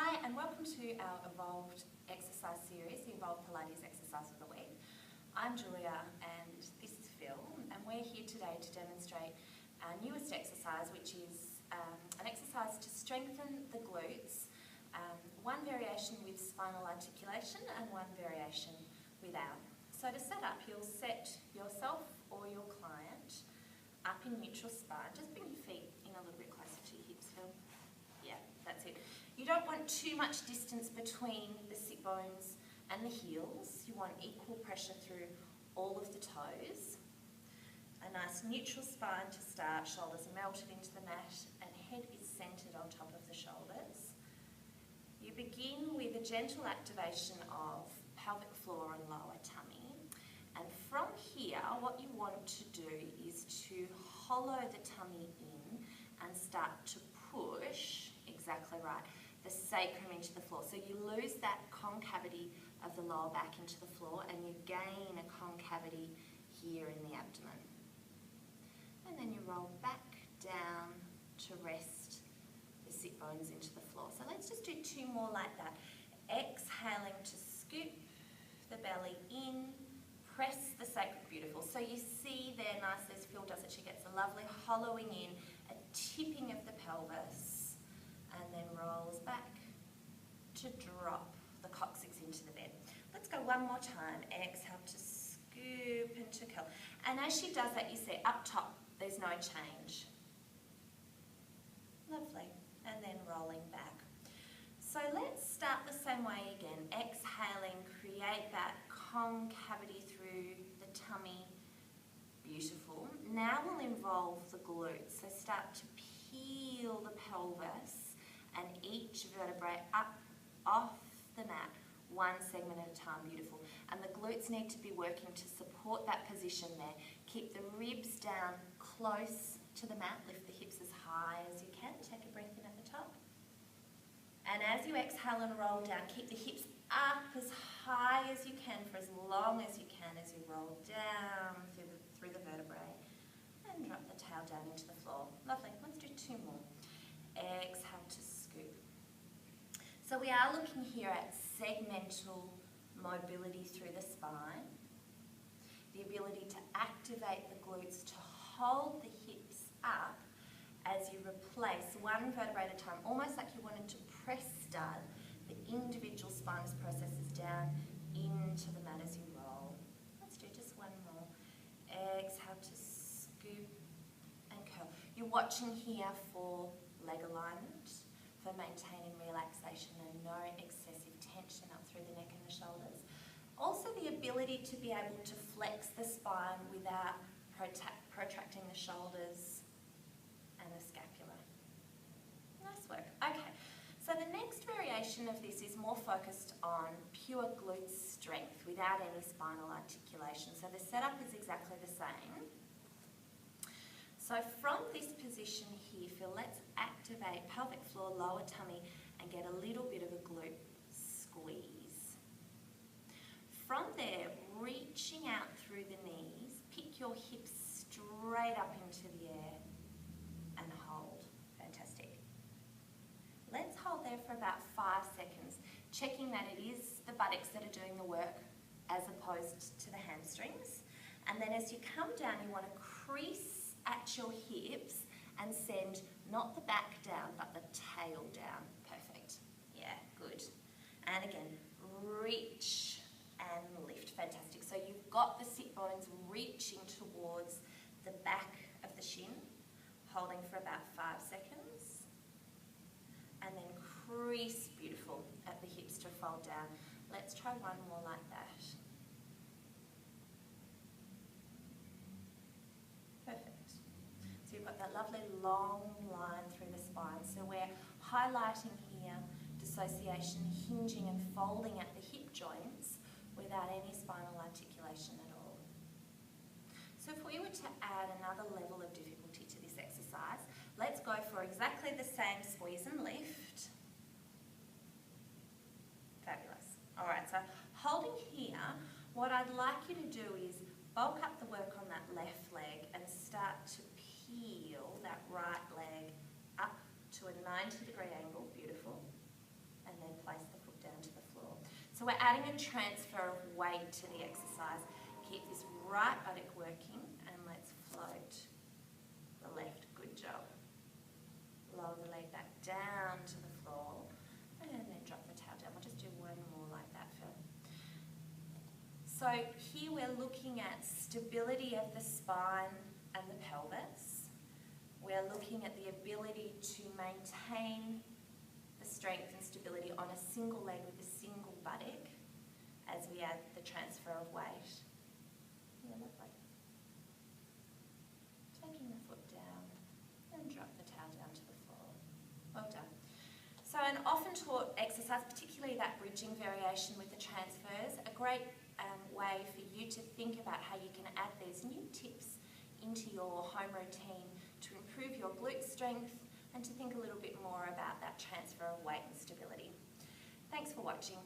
Hi and welcome to our Evolved Exercise series, the Evolved Pilates Exercise of the Week. I'm Julia and this is Phil, and we're here today to demonstrate our newest exercise, which is an exercise to strengthen the glutes, one variation with spinal articulation and one variation without. So to set up, you'll set yourself or your client up in neutral spine. Just bring your feet in a little bit closer to your hips, Phil. Yeah, that's it. You don't want too much distance between the sit bones and the heels. You want equal pressure through all of the toes. A nice neutral spine to start, shoulders melted into the mat and head is centred on top of the shoulders. You begin with a gentle activation of pelvic floor and lower tummy. And from here, what you want to do is to hollow the tummy in and start to push, exactly right, the sacrum into the floor. So you lose that concavity of the lower back into the floor and you gain a concavity here in the abdomen. And then you roll back down to rest the sit bones into the floor. So let's just do two more like that. Exhaling to scoop the belly in, press the sacrum, beautiful. So you see there nicely as Phil does it, she gets a lovely hollowing in, a tipping of the pelvis, and then rolls back to drop the coccyx into the bed. Let's go one more time. Exhale to scoop and to curl. And as she does that, you see up top, there's no change. Lovely. And then rolling back. So let's start the same way again. Exhaling, create that concavity through the tummy. Beautiful. Now we'll involve the glutes. So start to peel the pelvis and each vertebrae up off the mat, one segment at a time, beautiful. And the glutes need to be working to support that position there. Keep the ribs down close to the mat, lift the hips as high as you can, take a breath in at the top. And as you exhale and roll down, keep the hips up as high as you can for as long as you can as you roll down through the vertebrae. And drop the tail down into the floor. Lovely, let's do two more. Exhale to scoop. So we are looking here at segmental mobility through the spine, the ability to activate the glutes to hold the hips up as you replace one vertebrae at a time, almost like you wanted to press stud the individual spinous processes down into the mat as you roll. Let's do just one more. Exhale to scoop and curl. You're watching here for leg alignment, for maintaining relaxation and no excessive tension up through the neck and the shoulders. Also the ability to be able to flex the spine without protracting the shoulders and the scapula. Nice work. Okay, so the next variation of this is more focused on pure glute strength without any spinal articulation. So the setup is exactly the same. So from this position here, Phil, let's activate pelvic floor, lower tummy, and get a little bit of a glute squeeze. From there, reaching out through the knees, pick your hips straight up into the air and hold. Fantastic. Let's hold there for about 5 seconds, checking that it is the buttocks that are doing the work as opposed to the hamstrings. And then as you come down, you want to crease at your hips and send not the back down but the tail down. Perfect. Yeah, good. And again, reach and lift. Fantastic. So you've got the sit bones reaching towards the back of the shin, holding for about 5 seconds, and then crease, beautiful, at the hips to fold down. Let's try one more like that. So you've got that lovely long line through the spine. So we're highlighting here dissociation, hinging and folding at the hip joints without any spinal articulation at all. So if we were to add another level of difficulty to this exercise, let's go for exactly the same squeeze and lift. Fabulous. All right, so holding here, what I'd like you to do is bulk up the work on that left leg and start to peel that right leg up to a 90-degree angle, beautiful, and So we're adding a transfer of weight to the exercise. Keep this right buttock working and let's float the left. Good job. Lower the leg back down to the floor and then drop the tail down. We'll just do one more like that, Phil. So here we're looking at stability of the spine and the pelvis. We're looking at the ability to maintain the strength and stability on a single leg with a single buttock as we add the transfer of weight. Yeah, lovely. Taking the foot down and drop the tail down to the floor. Well done. So an often taught exercise, particularly that bridging variation with the transfers, a great way for you to think about how you can add these new tips into your home routine to improve your glute strength and to think a little bit more about that transfer of weight and stability. Thanks for watching.